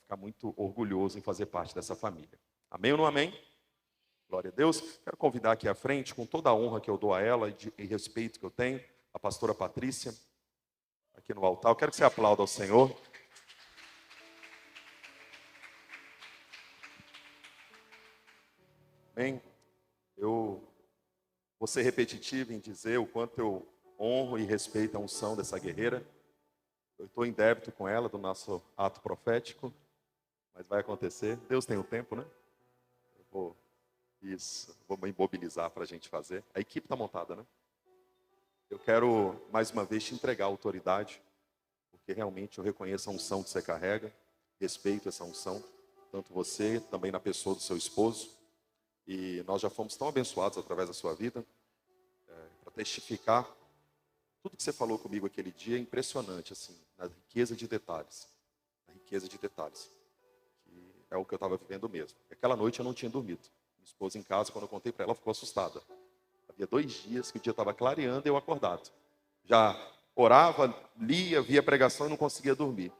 ficar muito orgulhoso em fazer parte dessa família. Amém ou não amém? Glória a Deus. Quero convidar aqui à frente, com toda a honra que eu dou a ela e respeito que eu tenho, a pastora Patrícia, aqui no altar. Eu quero que você aplaude ao Senhor. Amém? Eu vou ser repetitivo em dizer o quanto eu honro e respeito a unção dessa guerreira. Eu estou em débito com ela do nosso ato profético, mas vai acontecer. Deus tem o tempo, né? Vou me mobilizar para a gente fazer. A equipe está montada, né? Eu quero, mais uma vez, te entregar a autoridade, porque realmente eu reconheço a unção que você carrega, respeito essa unção, tanto você, também na pessoa do seu esposo, e nós já fomos tão abençoados através da sua vida, para testificar. Tudo que você falou comigo aquele dia é impressionante, assim, na riqueza de detalhes. Na riqueza de detalhes. Que é o que eu estava vivendo mesmo. Aquela noite eu não tinha dormido. Minha esposa em casa, quando eu contei para ela, ficou assustada. Havia 2 dias que o dia estava clareando e eu acordado. Já orava, lia, via pregação e não conseguia dormir.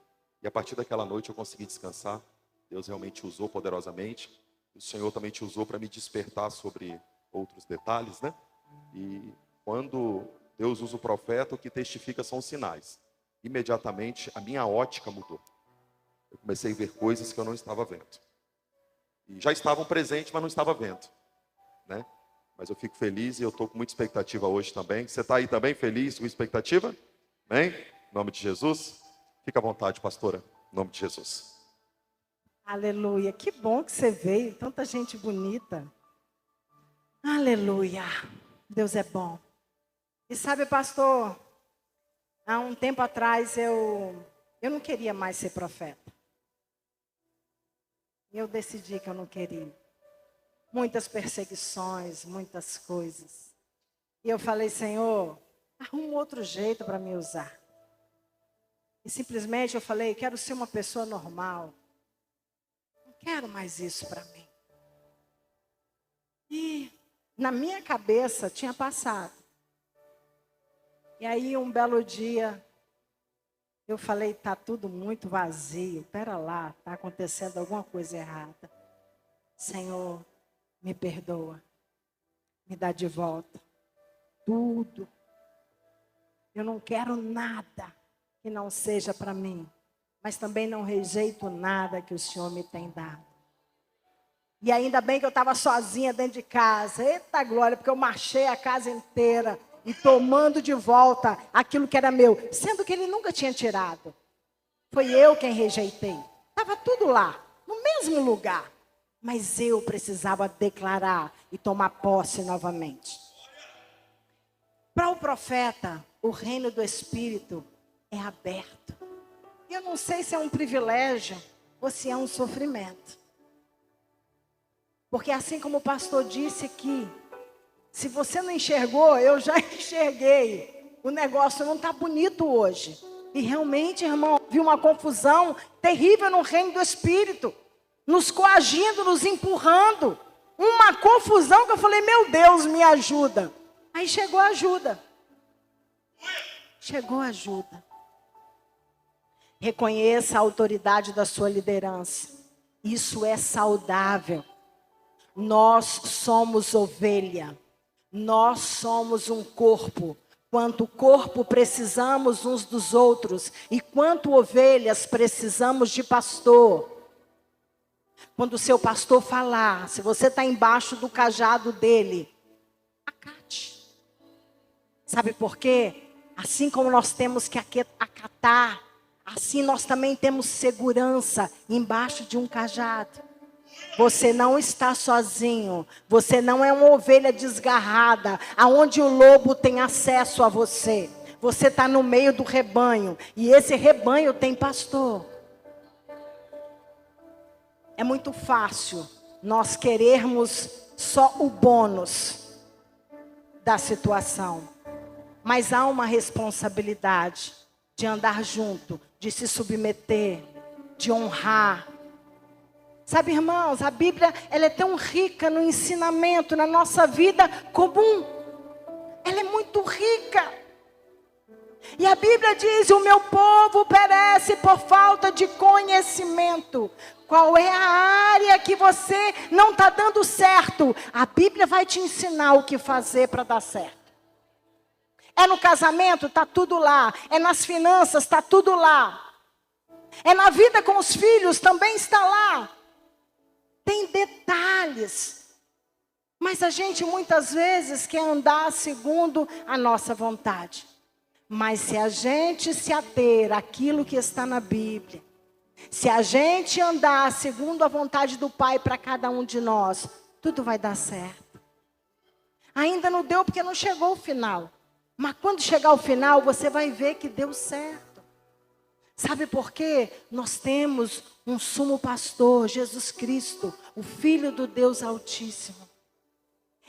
E a partir daquela noite eu consegui descansar. Deus realmente usou poderosamente. O Senhor também te usou para me despertar sobre outros detalhes, né? E quando Deus usa o profeta, o que testifica são os sinais. Imediatamente a minha ótica mudou. Eu comecei a ver coisas que eu não estava vendo. E já estavam presentes, mas não estava vendo, né? Mas eu fico feliz e eu estou com muita expectativa hoje também. Você está aí também feliz, com expectativa? Amém? Em nome de Jesus. Fica à vontade, pastora. Em nome de Jesus. Aleluia. Que bom que você veio. Tanta gente bonita. Aleluia. Deus é bom. E sabe, pastor, há um tempo atrás eu não queria mais ser profeta. Eu decidi que eu não queria. Muitas perseguições, muitas coisas. E eu falei, Senhor, arruma outro jeito para me usar. E simplesmente eu falei, quero ser uma pessoa normal. Não quero mais isso para mim. E na minha cabeça tinha passado. E aí um belo dia, eu falei, tá tudo muito vazio. Pera lá, tá acontecendo alguma coisa errada. Senhor, me perdoa. Me dá de volta. Tudo. Eu não quero nada que não seja para mim. Mas também não rejeito nada que o Senhor me tem dado. E ainda bem que eu estava sozinha dentro de casa. Eita glória, porque eu marchei a casa inteira. E tomando de volta aquilo que era meu. Sendo que ele nunca tinha tirado. Foi eu quem rejeitei. Estava tudo lá, no mesmo lugar. Mas eu precisava declarar e tomar posse novamente. Para o profeta, o reino do Espírito é aberto. E eu não sei se é um privilégio ou se é um sofrimento. Porque assim como o pastor disse aqui, se você não enxergou, eu já enxerguei. O negócio não está bonito hoje. E realmente, irmão, vi uma confusão terrível no reino do Espírito. Nos coagindo, nos empurrando. Uma confusão que eu falei, meu Deus, me ajuda. Aí chegou a ajuda. Chegou a ajuda. Reconheça a autoridade da sua liderança. Isso é saudável. Nós somos ovelha. Nós somos um corpo. Quanto corpo precisamos uns dos outros. E quanto ovelhas precisamos de pastor. Quando o seu pastor falar, se você está embaixo do cajado dele, acate. Sabe por quê? Assim como nós temos que acatar, assim nós também temos segurança embaixo de um cajado. Você não está sozinho. Você não é uma ovelha desgarrada, aonde o lobo tem acesso a você. Você está no meio do rebanho. E esse rebanho tem pastor. É muito fácil nós querermos só o bônus da situação. Mas há uma responsabilidade de andar junto, de se submeter, de honrar. Sabe, irmãos, a Bíblia ela é tão rica no ensinamento, na nossa vida comum. Ela é muito rica. E a Bíblia diz: o meu povo perece por falta de conhecimento. Qual é a área que você não está dando certo? A Bíblia vai te ensinar o que fazer para dar certo. É no casamento? Está tudo lá. É nas finanças? Está tudo lá. É na vida com os filhos? Também está lá. Tem detalhes. Mas a gente muitas vezes quer andar segundo a nossa vontade. Mas se a gente se ater àquilo que está na Bíblia, se a gente andar segundo a vontade do Pai para cada um de nós, tudo vai dar certo. Ainda não deu porque não chegou o final. Mas quando chegar o final, você vai ver que deu certo. Sabe por quê? Nós temos um sumo pastor, Jesus Cristo, o Filho do Deus Altíssimo.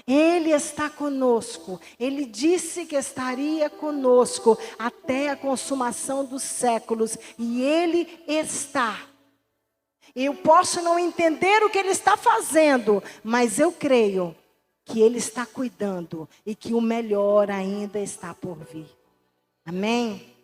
Ele está conosco. Ele disse que estaria conosco até a consumação dos séculos. E Ele está. Eu posso não entender o que Ele está fazendo, mas eu creio que Ele está cuidando e que o melhor ainda está por vir. Amém?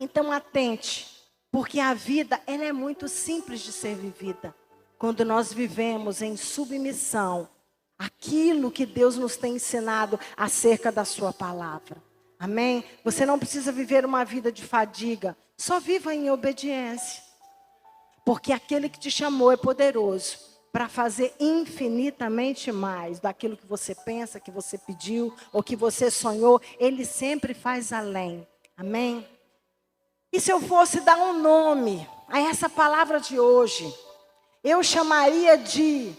Então atente, porque a vida ela é muito simples de ser vivida. Quando nós vivemos em submissão àquilo que Deus nos tem ensinado acerca da sua palavra. Amém? Você não precisa viver uma vida de fadiga, só viva em obediência. Porque aquele que te chamou é poderoso para fazer infinitamente mais daquilo que você pensa, que você pediu ou que você sonhou. Ele sempre faz além. Amém? E se eu fosse dar um nome a essa palavra de hoje, eu chamaria de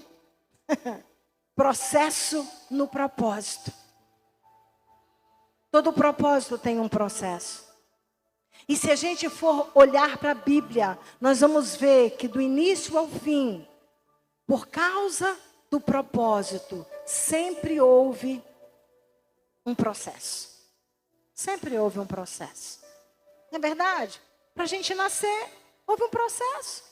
processo no propósito. Todo propósito tem um processo. E se a gente for olhar para a Bíblia, nós vamos ver que do início ao fim, por causa do propósito, sempre houve um processo. Sempre houve um processo. Não é verdade? Para a gente nascer, houve um processo.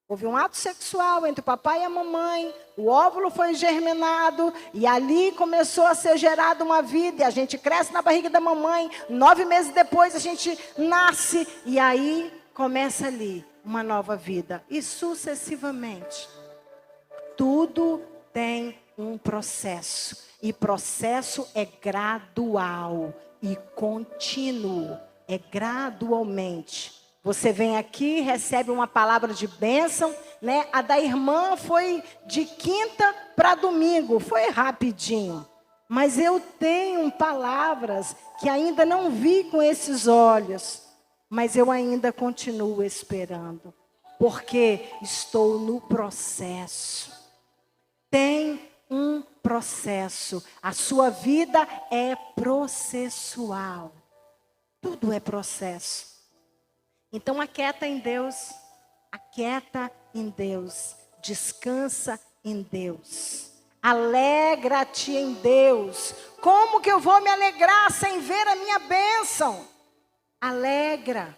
Houve um ato sexual entre o papai e a mamãe, o óvulo foi germinado e ali começou a ser gerada uma vida. E a gente cresce na barriga da mamãe, 9 meses depois a gente nasce e aí começa ali uma nova vida. E sucessivamente. Tudo tem um processo. E processo é gradual e contínuo. É gradualmente. Você vem aqui, recebe uma palavra de bênção, né? A da irmã foi de quinta para domingo, foi rapidinho. Mas eu tenho palavras que ainda não vi com esses olhos, mas eu ainda continuo esperando, porque estou no processo. Tem um processo. A sua vida é processual. Tudo é processo. Então aquieta em Deus, descansa em Deus, alegra-te em Deus. Como que eu vou me alegrar sem ver a minha bênção? Alegra.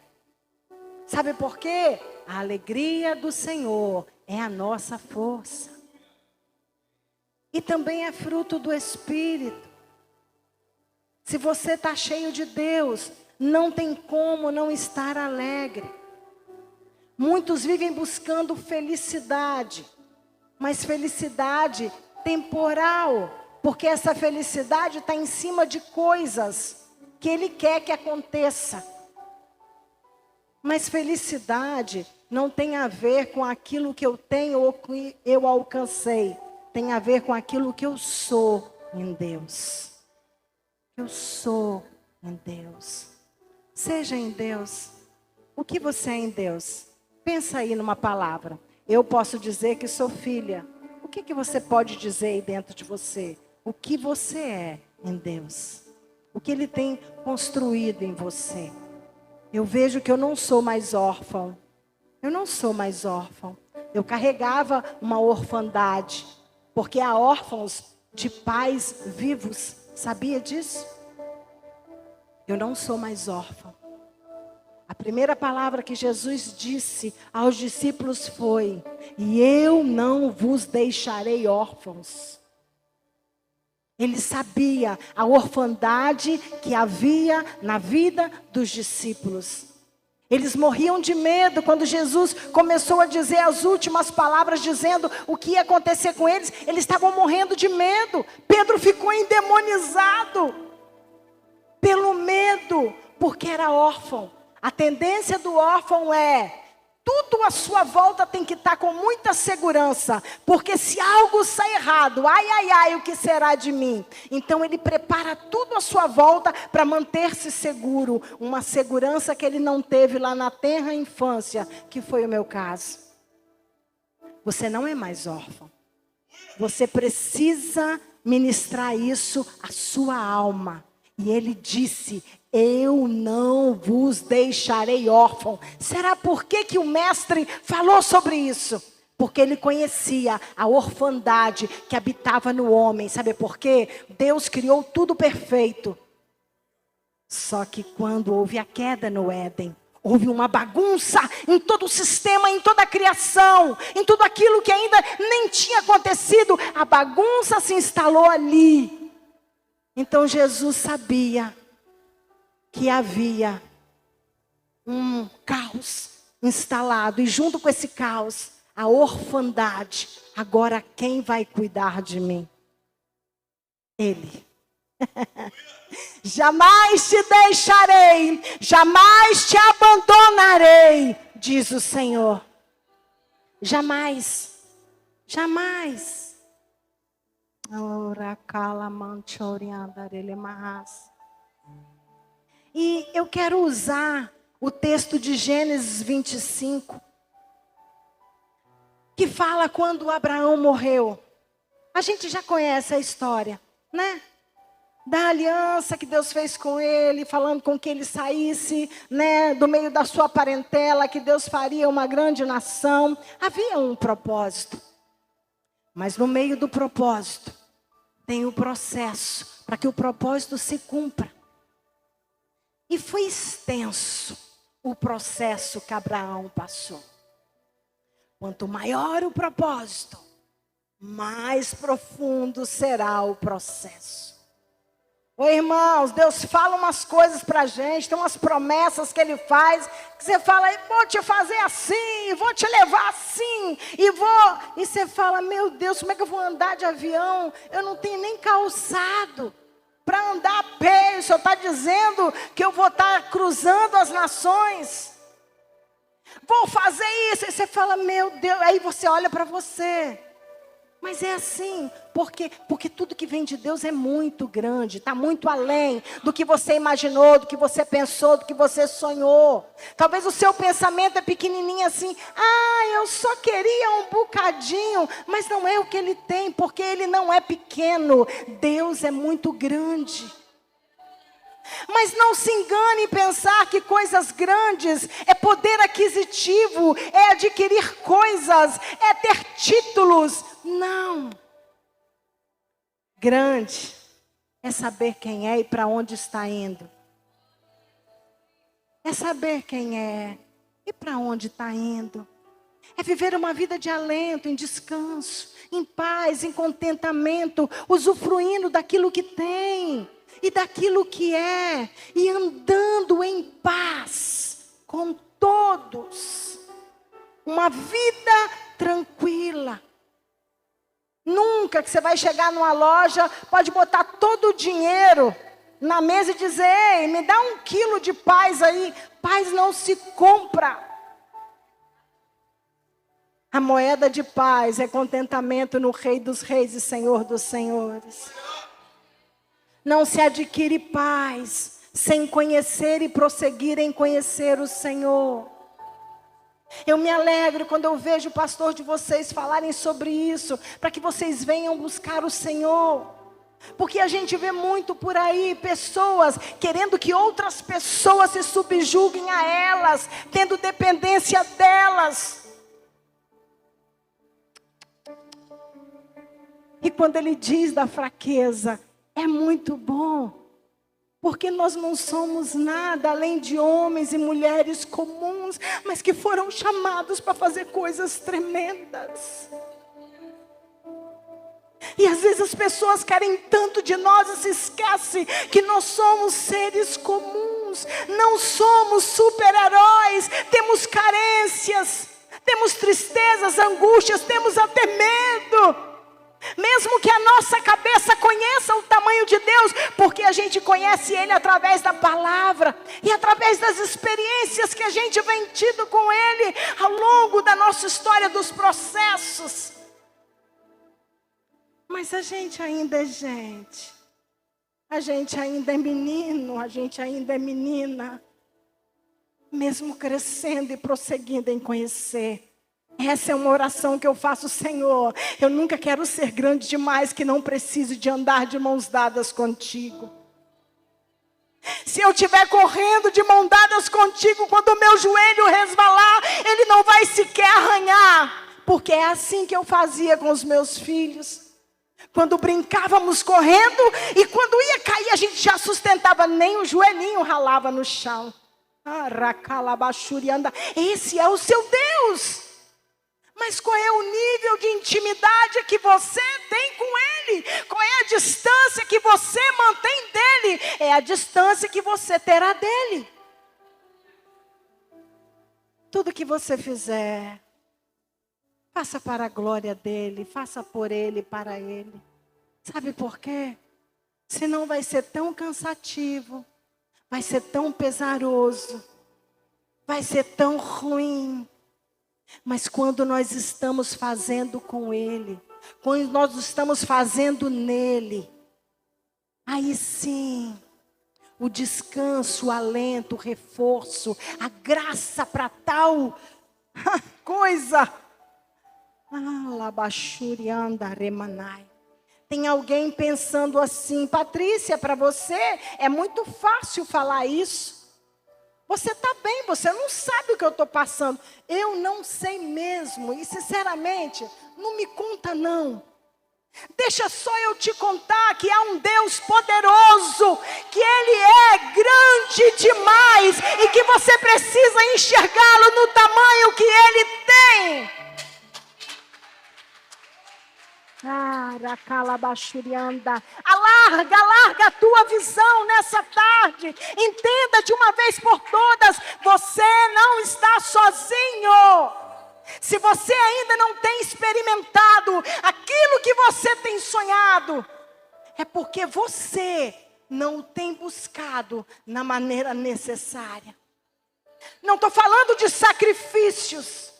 Sabe por quê? A alegria do Senhor é a nossa força. E também é fruto do Espírito. Se você está cheio de Deus, não tem como não estar alegre. Muitos vivem buscando felicidade, mas felicidade temporal, porque essa felicidade está em cima de coisas que Ele quer que aconteça. Mas felicidade não tem a ver com aquilo que eu tenho ou que eu alcancei. Tem a ver com aquilo que eu sou em Deus. Eu sou em Deus. Seja em Deus. O que você é em Deus? Pensa aí numa palavra. Eu posso dizer que sou filha. O que você pode dizer aí dentro de você? O que você é em Deus? O que Ele tem construído em você? Eu vejo que eu não sou mais órfão. Eu não sou mais órfão. Eu carregava uma orfandade. Porque há órfãos de pais vivos. Sabia disso? Eu não sou mais órfão. A primeira palavra que Jesus disse aos discípulos foi: e eu não vos deixarei órfãos. Ele sabia a orfandade que havia na vida dos discípulos. Eles morriam de medo quando Jesus começou a dizer as últimas palavras, dizendo o que ia acontecer com eles. Eles estavam morrendo de medo. Pedro ficou endemonizado pelo medo, porque era órfão. A tendência do órfão é: tudo à sua volta tem que estar com muita segurança, porque se algo sai errado, ai, ai, ai, o que será de mim? Então ele prepara tudo à sua volta para manter-se seguro, uma segurança que ele não teve lá na tenra infância, que foi o meu caso. Você não é mais órfão. Você precisa ministrar isso à sua alma. E ele disse: eu não vos deixarei órfão. Será por que o mestre falou sobre isso? Porque ele conhecia a orfandade que habitava no homem. Sabe por quê? Deus criou tudo perfeito. Só que quando houve a queda no Éden, houve uma bagunça em todo o sistema, em toda a criação, em tudo aquilo que ainda nem tinha acontecido. A bagunça se instalou ali. Então Jesus sabia que havia um caos instalado. E junto com esse caos, a orfandade. Agora quem vai cuidar de mim? Ele. Jamais te deixarei, jamais te abandonarei, diz o Senhor. Jamais, jamais. E eu quero usar o texto de Gênesis 25, que fala quando Abraão morreu. A gente já conhece a história, né? Da aliança que Deus fez com ele, falando com que ele saísse, né, do meio da sua parentela, que Deus faria uma grande nação. Havia um propósito. Mas no meio do propósito, tem o processo para que o propósito se cumpra. E foi extenso o processo que Abraão passou. Quanto maior o propósito, mais profundo será o processo. Ô irmãos, Deus fala umas coisas para a gente, tem umas promessas que Ele faz, que você fala: vou te fazer assim, vou te levar assim, e você fala: meu Deus, como é que eu vou andar de avião? Eu não tenho nem calçado para andar a pé. O Senhor está dizendo que eu vou estar cruzando as nações, vou fazer isso, e você fala: meu Deus, aí você olha para você. Mas é assim, porque tudo que vem de Deus é muito grande, está muito além do que você imaginou, do que você pensou, do que você sonhou. Talvez o seu pensamento é pequenininho assim: eu só queria um bocadinho, mas não é o que Ele tem, porque Ele não é pequeno, Deus é muito grande. Mas não se engane em pensar que coisas grandes é poder aquisitivo, é adquirir coisas, é ter títulos. Não. Grande é saber quem é e para onde está indo. É saber quem é e para onde está indo. É viver uma vida de alento, em descanso, em paz, em contentamento, usufruindo daquilo que tem e daquilo que é, e andando em paz com todos. Uma vida tranquila. Nunca que você vai chegar numa loja, pode botar todo o dinheiro na mesa e dizer: ei, me dá 1 quilo de paz aí. Paz não se compra. A moeda de paz é contentamento no Rei dos Reis e Senhor dos Senhores. Não se adquire paz sem conhecer e prosseguir em conhecer o Senhor. Eu me alegro quando eu vejo o pastor de vocês falarem sobre isso, para que vocês venham buscar o Senhor. Porque a gente vê muito por aí pessoas querendo que outras pessoas se subjuguem a elas, tendo dependência delas. E quando ele diz da fraqueza, é muito bom. Porque nós não somos nada além de homens e mulheres comuns, mas que foram chamados para fazer coisas tremendas. E às vezes as pessoas querem tanto de nós e se esquecem que nós somos seres comuns. Não somos super-heróis. Temos carências, temos tristezas, angústias, temos até medo. Mesmo que a nossa cabeça conheça o tamanho de Deus, porque a gente conhece Ele através da palavra e através das experiências que a gente vem tido com Ele ao longo da nossa história, dos processos. Mas a gente ainda é gente, a gente ainda é menino, a gente ainda é menina, mesmo crescendo e prosseguindo em conhecer. Essa é uma oração que eu faço, Senhor. Eu nunca quero ser grande demais que não precise de andar de mãos dadas contigo. Se eu estiver correndo de mãos dadas contigo, quando o meu joelho resvalar, ele não vai sequer arranhar. Porque é assim que eu fazia com os meus filhos. Quando brincávamos correndo e quando ia cair, a gente já sustentava, nem o joelhinho ralava no chão. Esse é o seu Deus. Mas qual é o nível de intimidade que você tem com Ele? Qual é a distância que você mantém dEle? É a distância que você terá dEle. Tudo que você fizer, faça para a glória dEle, faça por Ele, para Ele. Sabe por quê? Senão vai ser tão cansativo, vai ser tão pesaroso, vai ser tão ruim. Mas quando nós estamos fazendo com Ele, quando nós estamos fazendo nele, aí sim, o descanso, o alento, o reforço, a graça para tal coisa. Tem alguém pensando assim, Patrícia, para você é muito fácil falar isso. Você está bem, você não sabe o que eu estou passando. Eu não sei mesmo. E sinceramente, não me conta não. Deixa só eu te contar que há um Deus poderoso. Que Ele é grande demais. E que você precisa enxergá-lo no tamanho que Ele tem. Alarga a tua visão nessa tarde. Entenda de uma vez por todas, você não está sozinho. Se você ainda não tem experimentado aquilo que você tem sonhado, é porque você não o tem buscado na maneira necessária. Não estou falando de sacrifícios.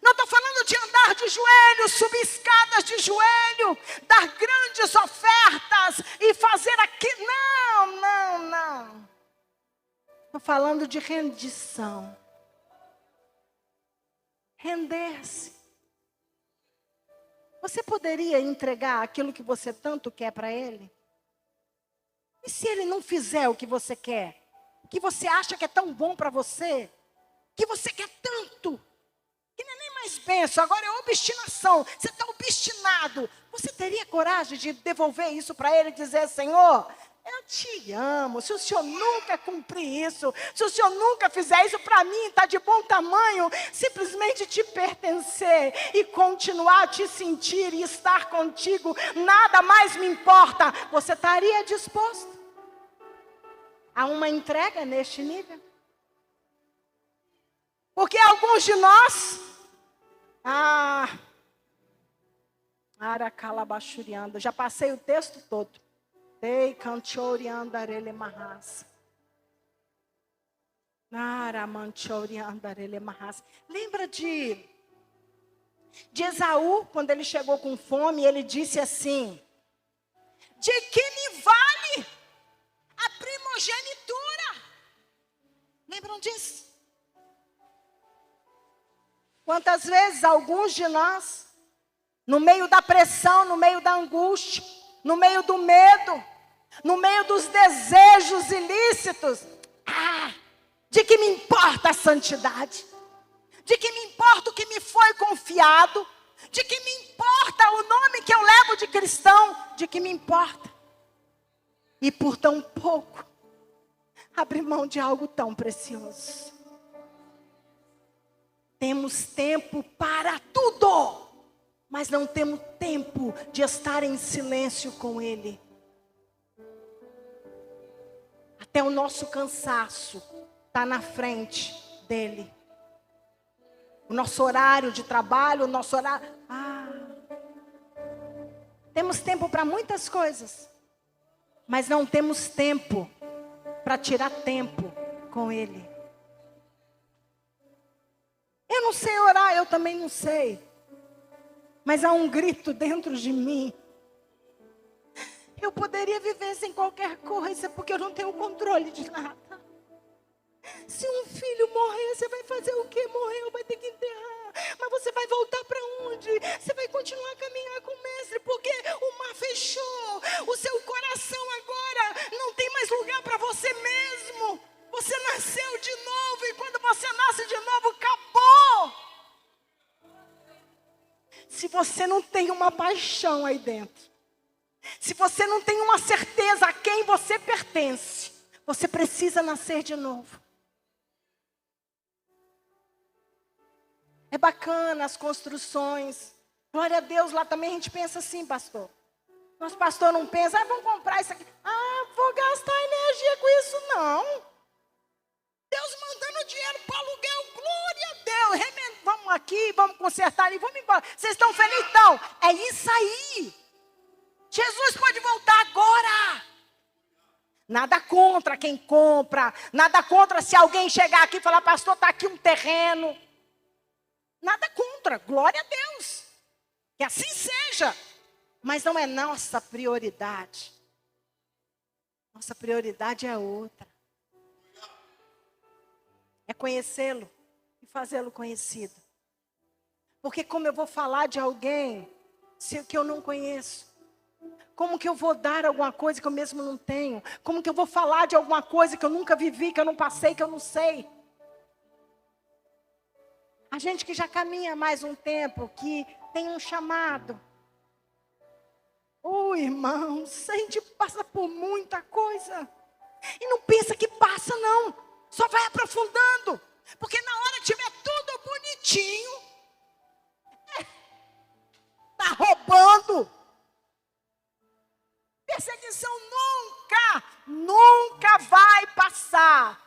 Não estou falando de andar de joelhos, subir escadas de joelho, dar grandes ofertas e fazer aquilo. Não. Estou falando de rendição. Render-se. Você poderia entregar aquilo que você tanto quer para Ele? E se Ele não fizer o que você quer? O que você acha que é tão bom para você? Que você quer tanto? Que não é nem mais bênção, agora é obstinação. Você está obstinado. Você teria coragem de devolver isso para Ele e dizer, Senhor, eu te amo. Se o Senhor nunca cumprir isso, se o Senhor nunca fizer isso para mim, está de bom tamanho, simplesmente te pertencer e continuar a te sentir e estar contigo, nada mais me importa. Você estaria disposto a uma entrega neste nível? Porque alguns de nós, já passei o texto todo. Lembra de Esaú, quando ele chegou com fome, ele disse assim, de que me vale a primogenitura? Lembram disso? Quantas vezes alguns de nós, no meio da pressão, no meio da angústia, no meio do medo, no meio dos desejos ilícitos, de que me importa a santidade, de que me importa o que me foi confiado, de que me importa o nome que eu levo de cristão, de que me importa. E por tão pouco, abrir mão de algo tão precioso. Temos tempo para tudo, mas não temos tempo de estar em silêncio com Ele. Até o nosso cansaço está na frente dEle. O nosso horário de trabalho, o nosso horário... Temos tempo para muitas coisas, mas não temos tempo para tirar tempo com Ele. Eu não sei orar, eu também não sei. Mas há um grito dentro de mim. Eu poderia viver sem qualquer coisa, porque eu não tenho controle de nada. Se um filho morrer, você vai fazer o quê? Morreu, vai ter que enterrar. Mas você vai voltar para onde? Você vai continuar a caminhar com o mestre, porque o mar fechou. O seu coração agora não tem mais lugar para você mesmo. Você nasceu de novo, e quando você nasce de novo, acabou. Se você não tem uma paixão aí dentro, se você não tem uma certeza a quem você pertence, você precisa nascer de novo. É bacana as construções. Glória a Deus, lá também a gente pensa assim, pastor. Nosso pastor não pensa, vamos comprar isso aqui. Vou gastar energia com isso, não. Deus mandando dinheiro para aluguel, glória a Deus. Vamos aqui, vamos consertar ali, vamos embora. Vocês estão felizes? Então, é isso aí. Jesus pode voltar agora. Nada contra quem compra. Nada contra se alguém chegar aqui e falar, pastor, está aqui um terreno. Nada contra, glória a Deus. Que assim seja. Mas não é nossa prioridade. Nossa prioridade é outra. É conhecê-lo e fazê-lo conhecido. Porque como eu vou falar de alguém que eu não conheço? Como que eu vou dar alguma coisa que eu mesmo não tenho? Como que eu vou falar de alguma coisa que eu nunca vivi, que eu não passei, que eu não sei? A gente que já caminha mais um tempo, que tem um chamado. Irmãos, a gente passa por muita coisa. E não pensa que passa, não. Só vai aprofundando. Porque na hora que tiver tudo bonitinho, está roubando. Perseguição nunca vai passar.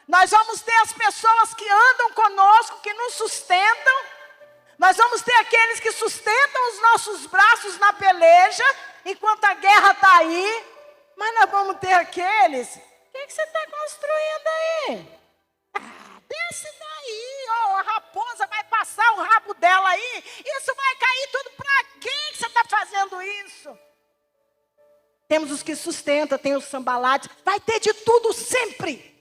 Nós vamos ter as pessoas que andam conosco, que nos sustentam. Nós vamos ter aqueles que sustentam os nossos braços na peleja, enquanto a guerra está aí. Mas nós vamos ter aqueles... O que você está construindo aí? Desce daí, a raposa vai passar o rabo dela aí. Isso vai cair tudo. Para que você está fazendo isso? Temos os que sustentam, tem os sambalates. Vai ter de tudo sempre.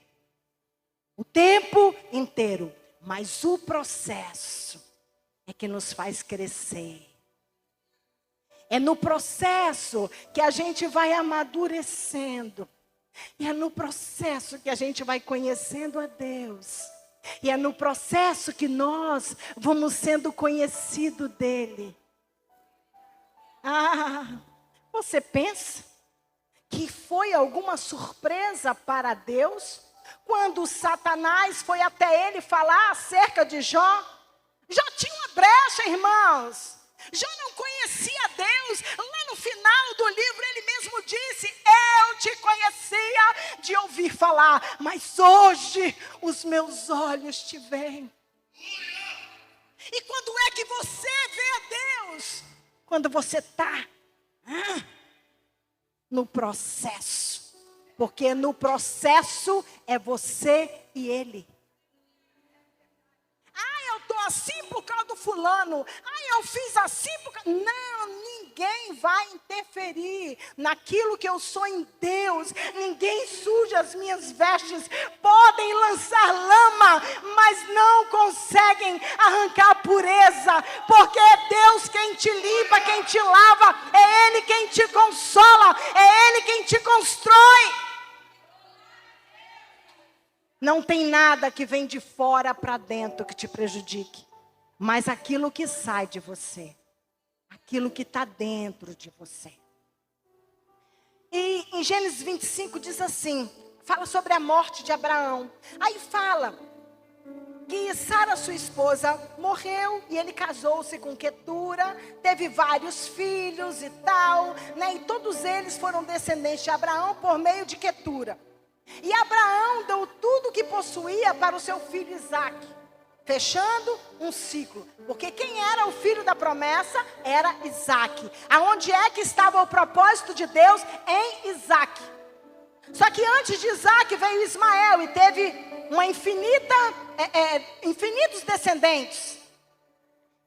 O tempo inteiro. Mas o processo é que nos faz crescer. É no processo que a gente vai amadurecendo. E é no processo que a gente vai conhecendo a Deus. E é no processo que nós vamos sendo conhecidos dEle. Você pensa que foi alguma surpresa para Deus quando Satanás foi até ele falar acerca de Jó? Jó tinha uma brecha, irmãos. Jó não conhecia Deus. Lá no final do livro ele mesmo disse: eu te conhecia de ouvir falar, mas hoje os meus olhos te veem. E quando é que você vê a Deus? Quando você está no processo. Porque no processo é você e Ele. Eu estou assim por causa do fulano. Eu fiz assim por causa... Não, ninguém vai interferir naquilo que eu sou em Deus. Ninguém suja as minhas vestes. Podem lançar lama, mas não conseguem arrancar a pureza. Porque é Deus quem te limpa, quem te lava. É Ele quem te consola. É Ele quem te constrói. Não tem nada que vem de fora para dentro que te prejudique. Mas aquilo que sai de você. Aquilo que está dentro de você. E em Gênesis 25 diz assim. Fala sobre a morte de Abraão. Aí fala E Sara, sua esposa, morreu e ele casou-se com Quetura, teve vários filhos e tal, né? E todos eles foram descendentes de Abraão por meio de Quetura. E Abraão deu tudo o que possuía para o seu filho Isaque, fechando um ciclo. Porque quem era o filho da promessa era Isaque. Aonde é que estava o propósito de Deus? Em Isaque. Só que antes de Isaque veio Ismael e teve uma infinitos descendentes.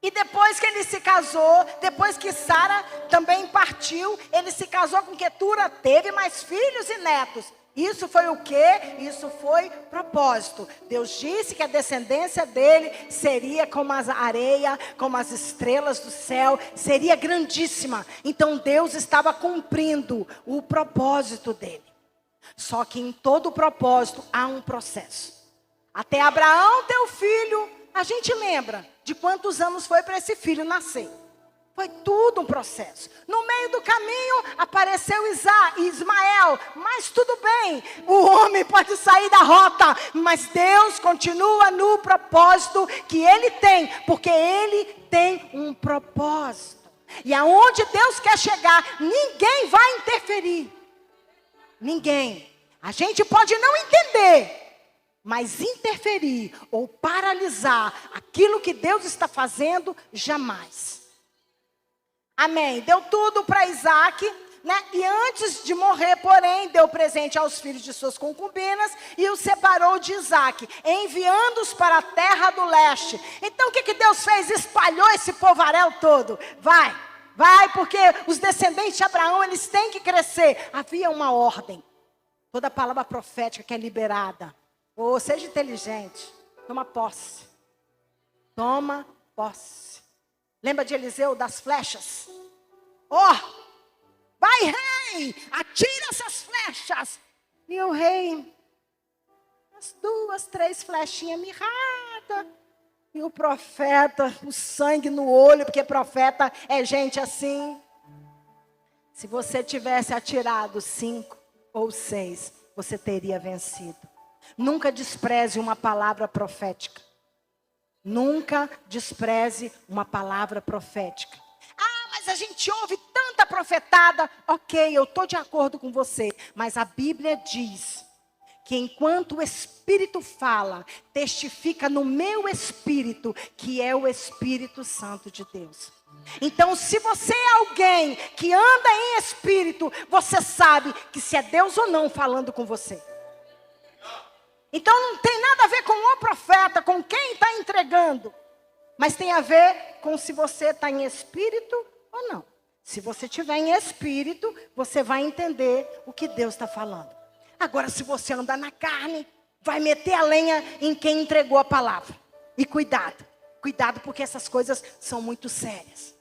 E depois que ele se casou, depois que Sara também partiu, ele se casou com Quetura, teve mais filhos e netos. Isso foi o quê? Isso foi propósito. Deus disse que a descendência dele seria como a areia, como as estrelas do céu, seria grandíssima. Então Deus estava cumprindo o propósito dele. Só que em todo propósito há um processo. Até Abraão ter o filho, a gente lembra de quantos anos foi para esse filho nascer. Foi tudo um processo. No meio do caminho apareceu Ismael, mas tudo bem, o homem pode sair da rota, mas Deus continua no propósito que ele tem, porque ele tem um propósito. E aonde Deus quer chegar, ninguém vai interferir. Ninguém. A gente pode não entender, mas interferir ou paralisar aquilo que Deus está fazendo, jamais. Amém. Deu tudo para Isaque, né? E antes de morrer, porém, deu presente aos filhos de suas concubinas e os separou de Isaque, enviando-os para a terra do leste. Então o que Deus fez? Espalhou esse povaréu todo. Vai, porque os descendentes de Abraão, eles têm que crescer. Havia uma ordem. Toda palavra profética que é liberada. Ou seja inteligente. Toma posse. Toma posse. Lembra de Eliseu das flechas? Vai, rei, atira essas flechas. E o rei, as 2, 3 flechinhas mirradas. E o profeta, o sangue no olho, porque profeta é gente assim. Se você tivesse atirado 5 ou 6, você teria vencido. Nunca despreze uma palavra profética. Nunca despreze uma palavra profética. Mas a gente ouve tanta profetada. Ok, eu estou de acordo com você. Mas a Bíblia diz que enquanto o Espírito fala, testifica no meu espírito, que é o Espírito Santo de Deus. Então, se você é alguém que anda em espírito, você sabe que se é Deus ou não falando com você. Então não tem nada a ver com o profeta, com quem está entregando. Mas tem a ver com se você está em espírito ou não. Se você estiver em espírito, você vai entender o que Deus está falando. Agora, se você andar na carne, vai meter a lenha em quem entregou a palavra. E cuidado porque essas coisas são muito sérias.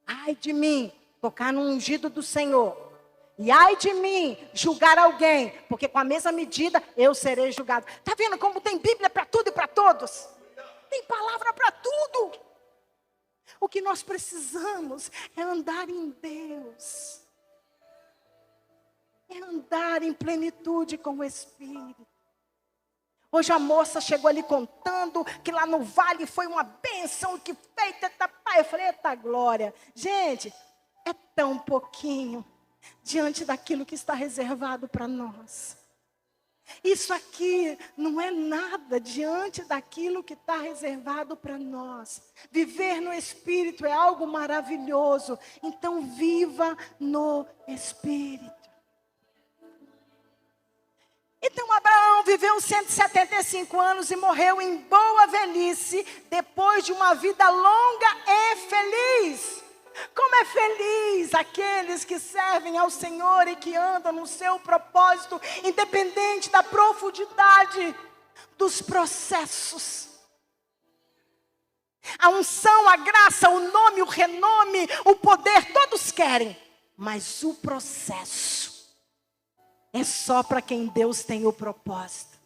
Ai de mim, tocar no ungido do Senhor. E ai de mim, julgar alguém, porque com a mesma medida eu serei julgado. Está vendo como tem Bíblia para tudo e para todos? Tem palavra para tudo. O que nós precisamos é andar em Deus. É andar em plenitude com o Espírito. Hoje a moça chegou ali contando que lá no vale foi uma bênção, que feita, eu falei, eita glória. Gente, é tão pouquinho diante daquilo que está reservado para nós. Isso aqui não é nada diante daquilo que está reservado para nós. Viver no Espírito é algo maravilhoso. Então viva no Espírito. Então Abraão viveu 175 anos e morreu em boa velhice, depois de uma vida longa e feliz. Como é feliz aqueles que servem ao Senhor e que andam no seu propósito, independente da profundidade dos processos. A unção, a graça, o nome, o renome, o poder, todos querem. Mas o processo é só para quem Deus tem o propósito.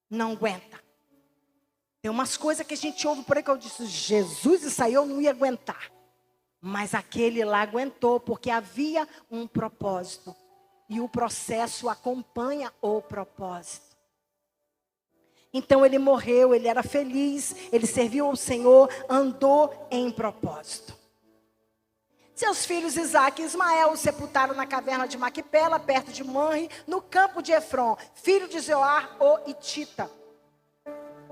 Não aguenta. Tem umas coisas que a gente ouve por aí que eu disse, Jesus, isso aí eu não ia aguentar. Mas aquele lá aguentou, porque havia um propósito. E o processo acompanha o propósito. Então ele morreu, ele era feliz, ele serviu ao Senhor, andou em propósito. Seus filhos Isaque e Ismael o sepultaram na caverna de Maquipela, perto de Manre, no campo de Efron, filho de Zoar, o Hitita.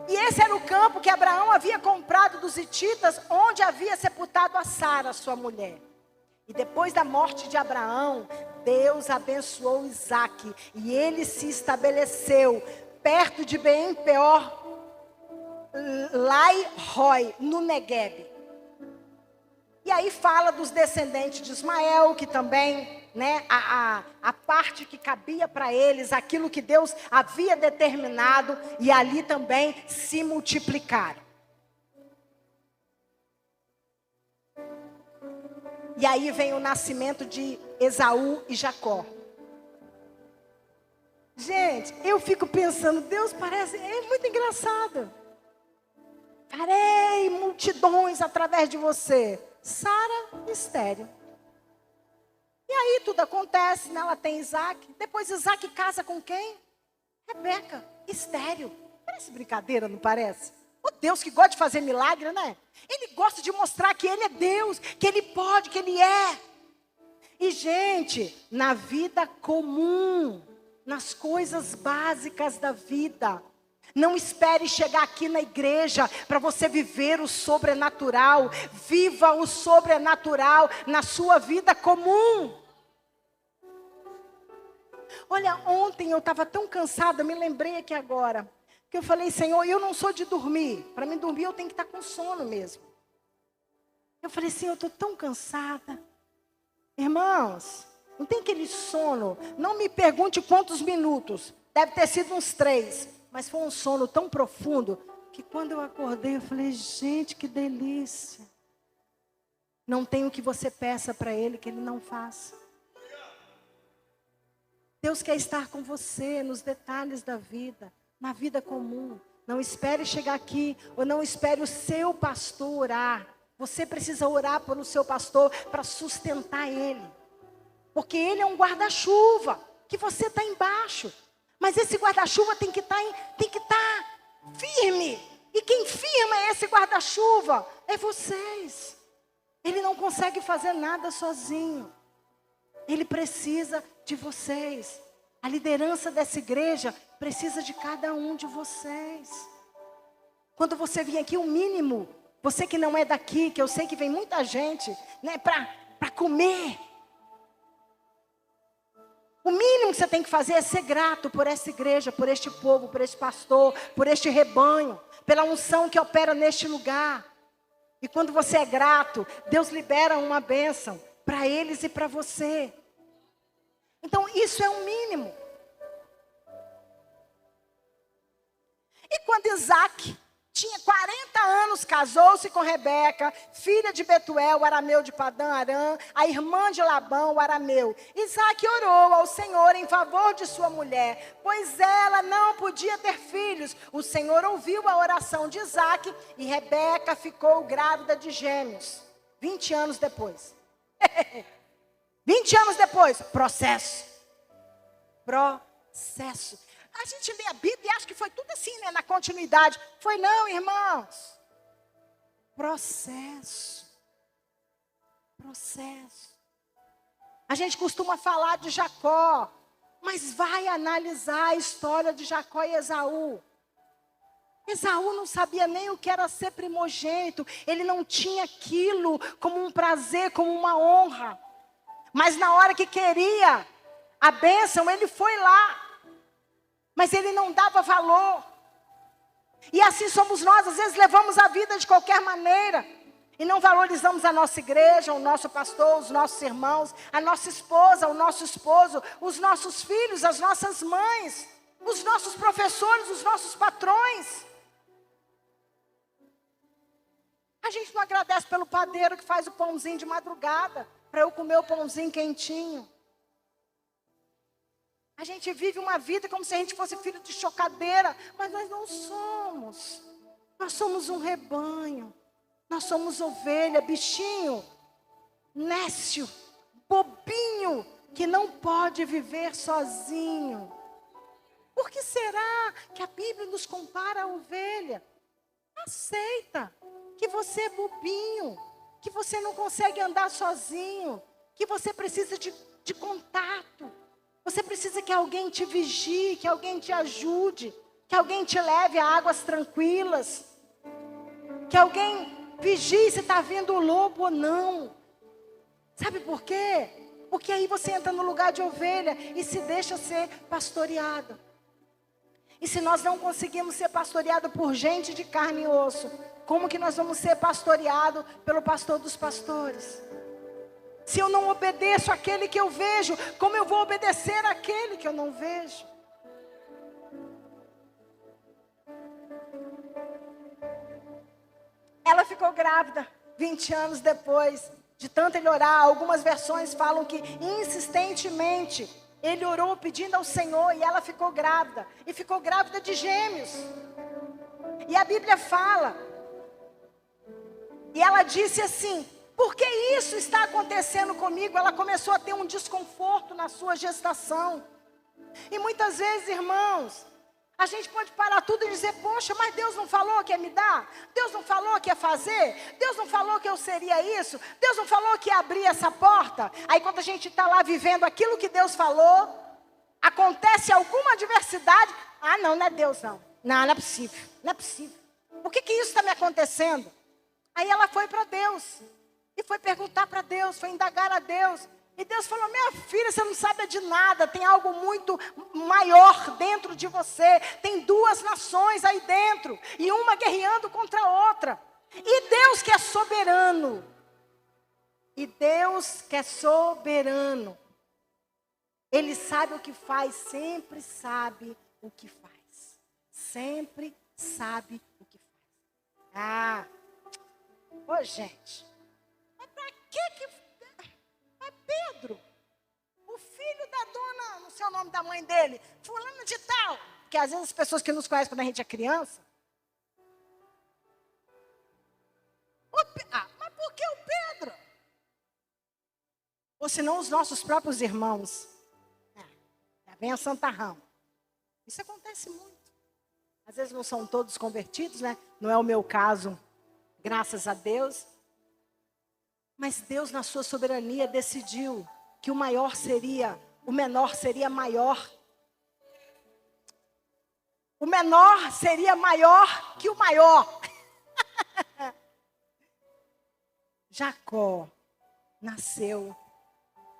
E esse era o campo que Abraão havia comprado dos hititas, onde havia sepultado a Sara, sua mulher. E depois da morte de Abraão, Deus abençoou Isaque, e ele se estabeleceu perto de Beem-peor, Lai-Roi, no Negueb. E aí fala dos descendentes de Ismael, que também, né, a parte que cabia para eles, aquilo que Deus havia determinado, e ali também se multiplicaram. E aí vem o nascimento de Esaú e Jacó. Gente, eu fico pensando, Deus é muito engraçado. Farei multidões através de você. Sara, estéril. E aí tudo acontece, né? Ela tem Isaque. Depois Isaque casa com quem? Rebeca, estéril. Parece brincadeira, não parece? O Deus que gosta de fazer milagre, né? Ele gosta de mostrar que Ele é Deus, que Ele pode, que Ele é. E gente, na vida comum, nas coisas básicas da vida, não espere chegar aqui na igreja para você viver o sobrenatural. Viva o sobrenatural na sua vida comum. Olha, ontem eu estava tão cansada, me lembrei aqui agora, que eu falei, Senhor, eu não sou de dormir. Para mim dormir eu tenho que estar com sono mesmo. Eu falei, Senhor, eu estou tão cansada. Irmãos, não tem aquele sono. Não me pergunte quantos minutos. Deve ter sido uns 3. Mas foi um sono tão profundo que quando eu acordei, eu falei, gente, que delícia. Não tem o que você peça para Ele que Ele não faça. Deus quer estar com você nos detalhes da vida, na vida comum. Não espere chegar aqui, ou não espere o seu pastor orar. Você precisa orar pelo seu pastor para sustentar ele. Porque ele é um guarda-chuva, que você está embaixo. Mas esse guarda-chuva tem que estar firme. E quem firma esse guarda-chuva é vocês. Ele não consegue fazer nada sozinho. Ele precisa de vocês. A liderança dessa igreja precisa de cada um de vocês. Quando você vir aqui, o mínimo, você que não é daqui, que eu sei que vem muita gente, né, para comer. O mínimo que você tem que fazer é ser grato por essa igreja, por este povo, por este pastor, por este rebanho, pela unção que opera neste lugar. E quando você é grato, Deus libera uma bênção para eles e para você. Então isso é o mínimo. E quando Isaque tinha 40 anos, casou-se com Rebeca, filha de Betuel, o arameu de Padã Arã, a irmã de Labão, o arameu. Isaque orou ao Senhor em favor de sua mulher, pois ela não podia ter filhos. O Senhor ouviu a oração de Isaque e Rebeca ficou grávida de gêmeos. 20 anos depois. 20 anos depois, processo. A gente lê a Bíblia e acha que foi tudo assim, né? Na continuidade. Foi não, irmãos. Processo. A gente costuma falar de Jacó, mas vai analisar a história de Jacó e Esaú. Esaú não sabia nem o que era ser primogênito. Ele não tinha aquilo como um prazer, como uma honra. Mas na hora que queria a bênção, ele foi lá. Mas ele não dava valor. E assim somos nós, às vezes levamos a vida de qualquer maneira. E não valorizamos a nossa igreja, o nosso pastor, os nossos irmãos, a nossa esposa, o nosso esposo, os nossos filhos, as nossas mães, os nossos professores, os nossos patrões. A gente não agradece pelo padeiro que faz o pãozinho de madrugada, para eu comer o pãozinho quentinho. A gente vive uma vida como se a gente fosse filho de chocadeira, mas nós não somos. Nós somos um rebanho. Nós somos ovelha, bichinho, nécio, bobinho, que não pode viver sozinho. Por que será que a Bíblia nos compara a ovelha? Aceita que você é bobinho, que você não consegue andar sozinho, que você precisa de contato. Você precisa que alguém te vigie, que alguém te ajude, que alguém te leve a águas tranquilas, que alguém vigie se está vindo o lobo ou não. Sabe por quê? Porque aí você entra no lugar de ovelha e se deixa ser pastoreado. E se nós não conseguimos ser pastoreados por gente de carne e osso, como que nós vamos ser pastoreados pelo pastor dos pastores? Se eu não obedeço àquele que eu vejo, como eu vou obedecer àquele que eu não vejo? Ela ficou grávida 20 anos depois, de tanto ele orar. Algumas versões falam que insistentemente ele orou pedindo ao Senhor e ela ficou grávida. E ficou grávida de gêmeos. E a Bíblia fala, e ela disse assim: por que isso está acontecendo comigo? Ela começou a ter um desconforto na sua gestação. E muitas vezes, irmãos, a gente pode parar tudo e dizer: poxa, mas Deus não falou que ia me dar? Deus não falou que ia fazer? Deus não falou que eu seria isso? Deus não falou que ia abrir essa porta? Aí quando a gente está lá vivendo aquilo que Deus falou, acontece alguma adversidade. Ah, não, não é Deus não. Não, não é possível, não é possível. Por que isso está me acontecendo? Aí ela foi para Deus, e foi perguntar para Deus, foi indagar a Deus. E Deus falou: minha filha, você não sabe de nada, tem algo muito maior dentro de você. Tem duas nações aí dentro, e uma guerreando contra a outra. E Deus que é soberano, Ele sabe o que faz, sempre sabe o que faz. Sempre sabe o que faz. Ô gente, mas para que... Mas Pedro, o filho da dona, não sei o nome da mãe dele, fulano de tal. Porque às vezes as pessoas que nos conhecem quando a gente é criança. Mas por que o Pedro? Ou senão os nossos próprios irmãos. Já vem a santarrão. Isso acontece muito. Às vezes não são todos convertidos, né? Não é o meu caso, graças a Deus. Mas Deus, na sua soberania, decidiu que o menor seria maior. O menor seria maior que o maior. Jacó nasceu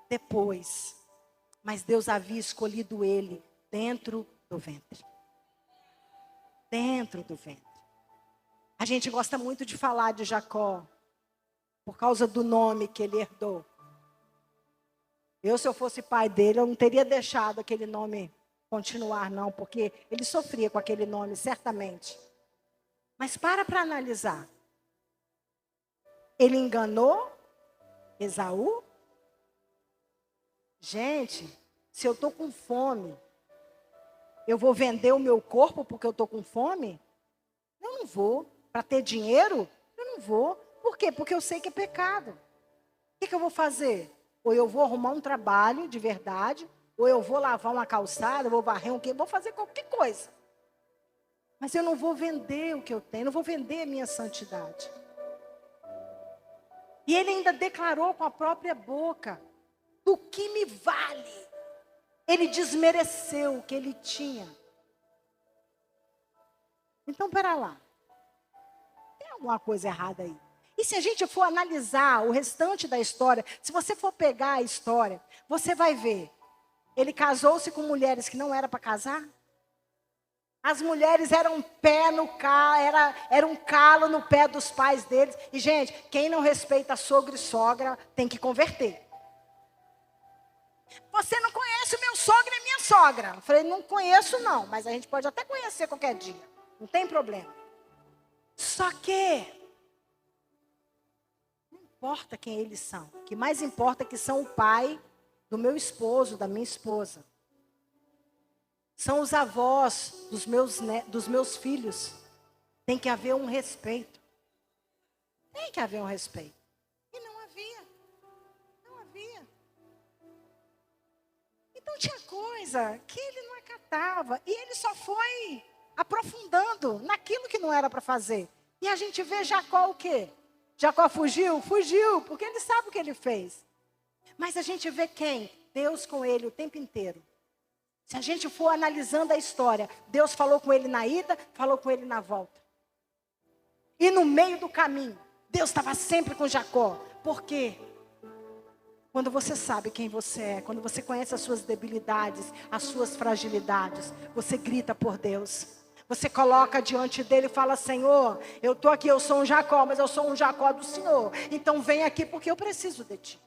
depois, mas Deus havia escolhido ele dentro do ventre. Dentro do ventre. A gente gosta muito de falar de Jacó, por causa do nome que ele herdou. Se eu fosse pai dele, eu não teria deixado aquele nome continuar, não, porque ele sofria com aquele nome, certamente. Mas para analisar. Ele enganou Esaú? Gente, se eu estou com fome, eu vou vender o meu corpo porque eu estou com fome? Eu não vou. Para ter dinheiro? Eu não vou. Por quê? Porque eu sei que é pecado. O que eu vou fazer? Ou eu vou arrumar um trabalho de verdade, ou eu vou lavar uma calçada, vou varrer vou fazer qualquer coisa. Mas eu não vou vender o que eu tenho, não vou vender a minha santidade. E ele ainda declarou com a própria boca: do que me vale? Ele desmereceu o que ele tinha. Então, pera lá. Tem alguma coisa errada aí. E se a gente for analisar o restante da história, se você for pegar a história, você vai ver. Ele casou-se com mulheres que não era para casar. As mulheres eram era um calo no pé dos pais deles. E, gente, quem não respeita sogra e sogra tem que converter. Você não conhece o meu sogro e minha sogra? Eu falei: não conheço não, mas a gente pode até conhecer qualquer dia. Não tem problema. Só que não importa quem eles são. O que mais importa é que são o pai do meu esposo, da minha esposa. São os avós dos meus filhos. Tem que haver um respeito. Tem que haver um respeito. E não havia. Não havia. Então Então tinha coisa que ele não acatava. E ele só foi aprofundando naquilo que não era para fazer. E a gente vê Jacó o quê? Jacó fugiu? Fugiu, porque ele sabe o que ele fez. Mas a gente vê quem? Deus com ele o tempo inteiro. Se a gente for analisando a história, Deus falou com ele na ida, falou com ele na volta. E no meio do caminho, Deus estava sempre com Jacó. Por quê? Quando você sabe quem você é, quando você conhece as suas debilidades, as suas fragilidades, você grita por Deus. Você coloca diante dele e fala: Senhor, eu estou aqui, eu sou um Jacó, mas eu sou um Jacó do Senhor. Então vem aqui porque eu preciso de ti.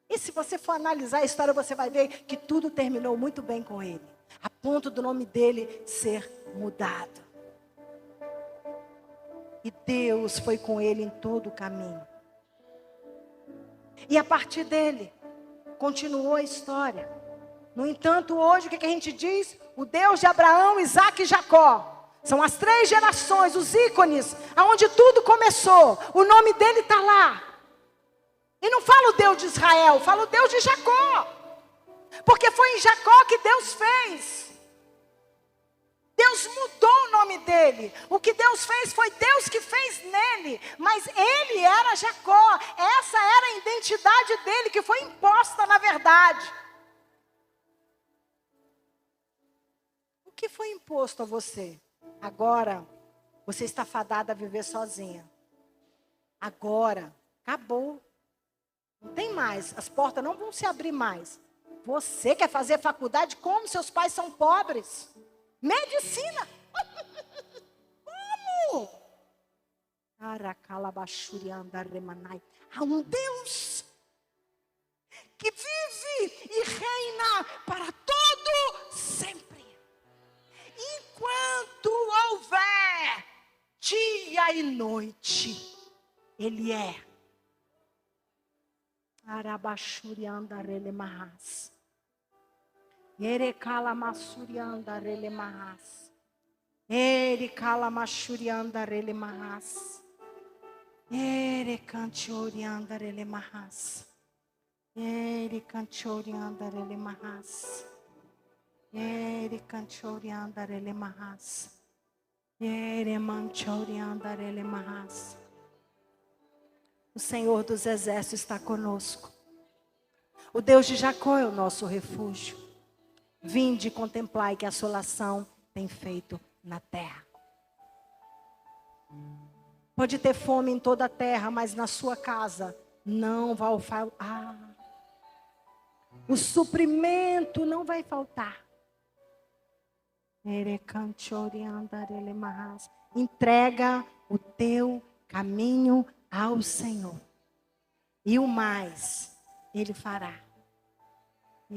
E se você for analisar a história, você vai ver que tudo terminou muito bem com ele. A ponto do nome dele ser mudado. E Deus foi com ele em todo o caminho. E a partir dele, continuou a história. No entanto, hoje, o que a gente diz? O Deus de Abraão, Isaque e Jacó. São as 3 gerações, os ícones, aonde tudo começou. O nome dele está lá. E não fala o Deus de Israel, fala o Deus de Jacó. Porque foi em Jacó que Deus fez. Deus mudou o nome dele. O que Deus fez foi Deus que fez nele. Mas ele era Jacó. Essa era a identidade dele que foi imposta na verdade. O que foi imposto a você? Agora, você está fadada a viver sozinha. Agora, acabou. Não tem mais, as portas não vão se abrir mais. Você quer fazer faculdade como seus pais são pobres? Medicina. Como? Há um Deus que vive e reina para todo sempre. Enquanto houver dia e noite, Ele é. Arabashuriandarele mahas. Erekala masuriandarele mahas. Erekala mashuriandarele mahas. Erekanchoriandarele mahas. Erekanchoriandarele mahas. Erekanchoriandarele mahas. Eremanchoriandarele mahas. O Senhor dos Exércitos está conosco. O Deus de Jacó é o nosso refúgio. Vinde e contemplai que a assolação tem feito na terra. Pode ter fome em toda a terra, mas na sua casa não vai faltar. O suprimento não vai faltar. Entrega o teu caminho ao Senhor. E o mais Ele fará. O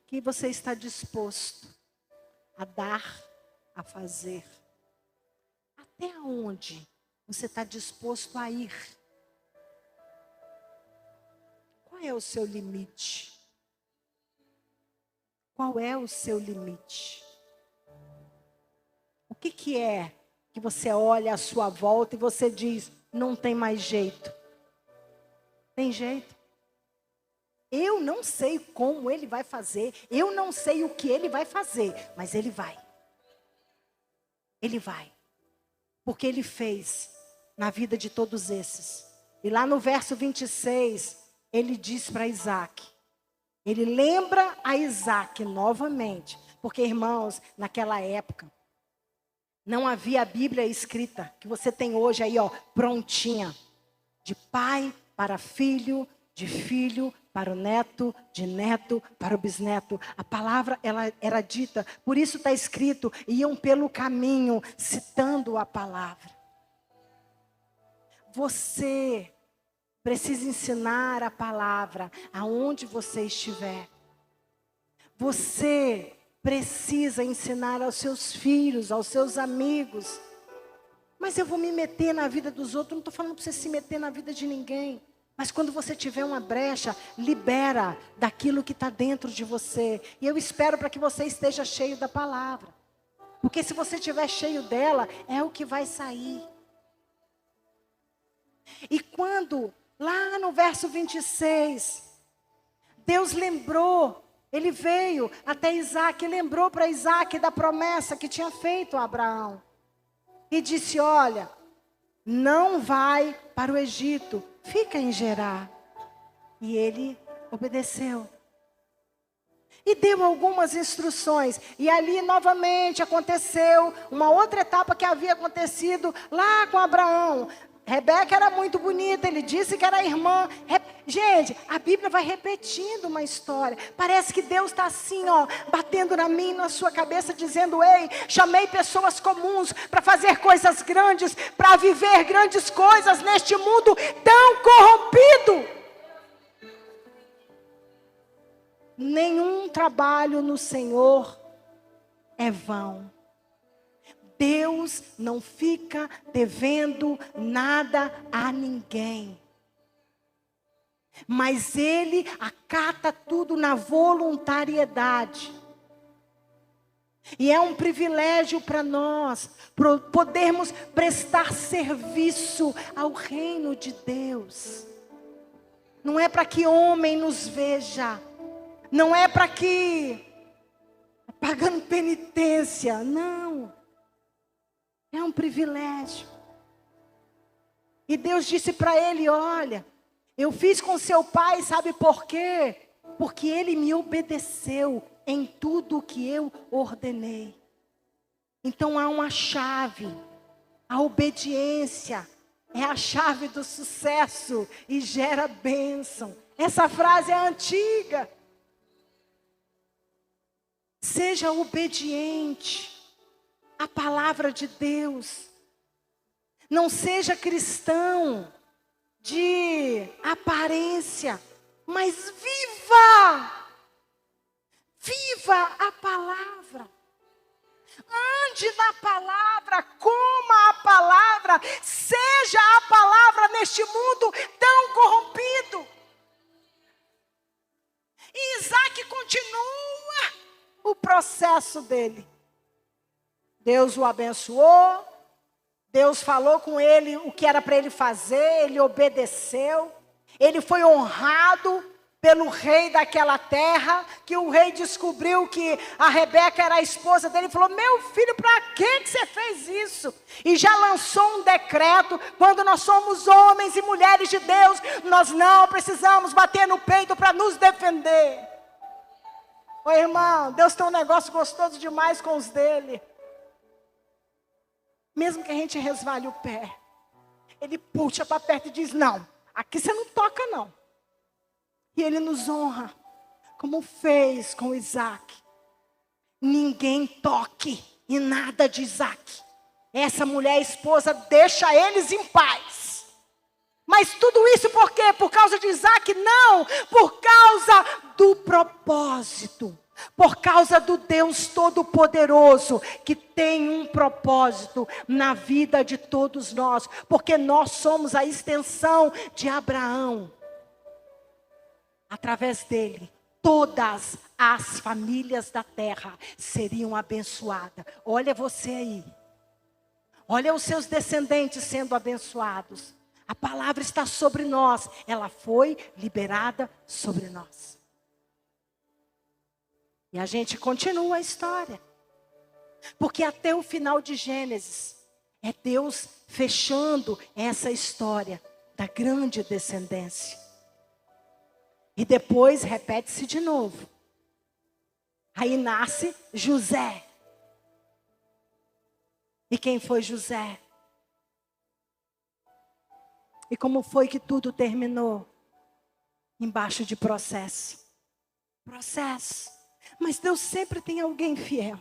que você está disposto a dar, a fazer? Até onde você está disposto a ir? Qual é o seu limite? Qual é o seu limite? O que é que você olha à sua volta e você diz, não tem mais jeito? Tem jeito? Eu não sei como Ele vai fazer, eu não sei o que Ele vai fazer, mas Ele vai. Ele vai. Porque Ele fez na vida de todos esses. E lá no verso 26, Ele diz para Isaac. Ele lembra a Isaac novamente. Porque, irmãos, naquela época, não havia a Bíblia escrita, que você tem hoje aí, ó, prontinha. De pai para filho, de filho para o neto, de neto para o bisneto. A palavra ela era dita, por isso está escrito, iam pelo caminho, citando a palavra. Você precisa ensinar a palavra aonde você estiver. Você precisa ensinar aos seus filhos, aos seus amigos. Mas eu vou me meter na vida dos outros, não estou falando para você se meter na vida de ninguém. Mas quando você tiver uma brecha, libera daquilo que está dentro de você. E eu espero para que você esteja cheio da palavra. Porque se você estiver cheio dela, é o que vai sair. E quando, lá no verso 26, Deus lembrou, Ele veio até Isaac, e lembrou para Isaac da promessa que tinha feito a Abraão. E disse, olha, não vai para o Egito, fica em Gerar. E ele obedeceu. E deu algumas instruções. E ali novamente aconteceu uma outra etapa que havia acontecido lá com Abraão. Rebeca era muito bonita, ele disse que era irmã. Gente, a Bíblia vai repetindo uma história. Parece que Deus está assim, ó, batendo na minha e na sua cabeça, dizendo, ei, chamei pessoas comuns para fazer coisas grandes, para viver grandes coisas neste mundo tão corrompido. Nenhum trabalho no Senhor é vão. Deus não fica devendo nada a ninguém. Mas Ele acata tudo na voluntariedade. E é um privilégio para nós podermos prestar serviço ao reino de Deus. Não é para que homem nos veja. Não é para que pagando penitência, não. É um privilégio. E Deus disse para ele, olha, eu fiz com seu pai, sabe por quê? Porque ele me obedeceu em tudo o que eu ordenei. Então há uma chave, a obediência é a chave do sucesso e gera bênção. Essa frase é antiga. Seja obediente à palavra de Deus. Não seja cristão de aparência, mas viva a palavra. Ande na palavra, coma a palavra, seja a palavra neste mundo tão corrompido. E Isaac continua o processo dele. Deus o abençoou, Deus falou com ele o que era para ele fazer, ele obedeceu, ele foi honrado pelo rei daquela terra, que o rei descobriu que a Rebeca era a esposa dele, e falou, meu filho, para que você fez isso? E já lançou um decreto, quando nós somos homens e mulheres de Deus, nós não precisamos bater no peito para nos defender. Ô irmão, Deus tem um negócio gostoso demais com os dele. Mesmo que a gente resvale o pé, ele puxa para perto e diz, não, aqui você não toca não. E ele nos honra, como fez com Isaac. Ninguém toque em nada de Isaac. Essa mulher esposa deixa eles em paz. Mas tudo isso por quê? Por causa de Isaac? Não, por causa do propósito. Por causa do Deus Todo-Poderoso, que tem um propósito na vida de todos nós. Porque nós somos a extensão de Abraão. Através dele, todas as famílias da terra seriam abençoadas. Olha você aí. Olha os seus descendentes sendo abençoados. A palavra está sobre nós. Ela foi liberada sobre nós. E a gente continua a história. Porque até o final de Gênesis, é Deus fechando essa história da grande descendência. E depois repete-se de novo. Aí nasce José. E quem foi José? E como foi que tudo terminou? Embaixo de processo. Processo. Mas Deus sempre tem alguém fiel.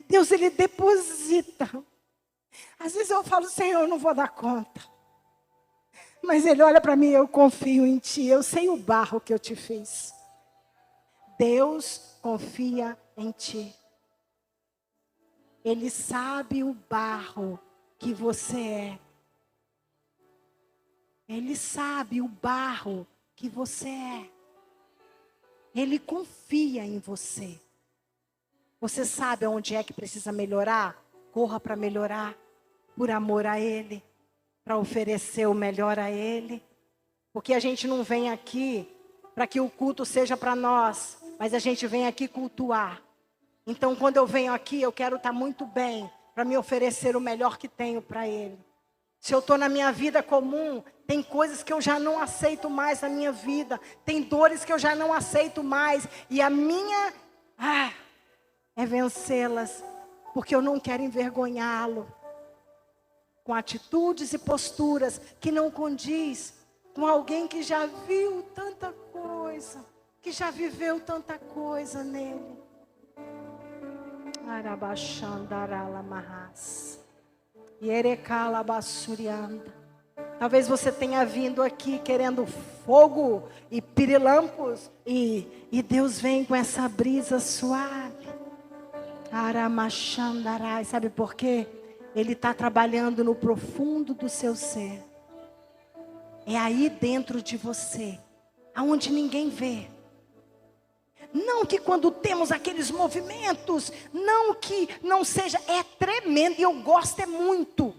Deus, Ele deposita. Às vezes eu falo, Senhor, eu não vou dar conta. Mas Ele olha para mim, eu confio em Ti. Eu sei o barro que eu te fiz. Deus confia em Ti. Ele sabe o barro que você é. Ele sabe o barro que você é. Ele confia em você. Você sabe onde é que precisa melhorar? Corra para melhorar, por amor a Ele, para oferecer o melhor a Ele. Porque a gente não vem aqui para que o culto seja para nós, mas a gente vem aqui cultuar. Então, quando eu venho aqui, eu quero estar muito bem, para me oferecer o melhor que tenho para Ele. Se eu estou na minha vida comum, tem coisas que eu já não aceito mais na minha vida. Tem dores que eu já não aceito mais. E a minha é vencê-las. Porque eu não quero envergonhá-lo. Com atitudes e posturas que não condiz com alguém que já viu tanta coisa. Que já viveu tanta coisa nele. Arabachandaralamarras. Yerecalabassurianda. Talvez você tenha vindo aqui querendo fogo e pirilampos. E Deus vem com essa brisa suave. Aramachandarai. Sabe por quê? Ele está trabalhando no profundo do seu ser. É aí dentro de você. Aonde ninguém vê. Não que quando temos aqueles movimentos, não que não seja, é tremendo e eu gosto muito.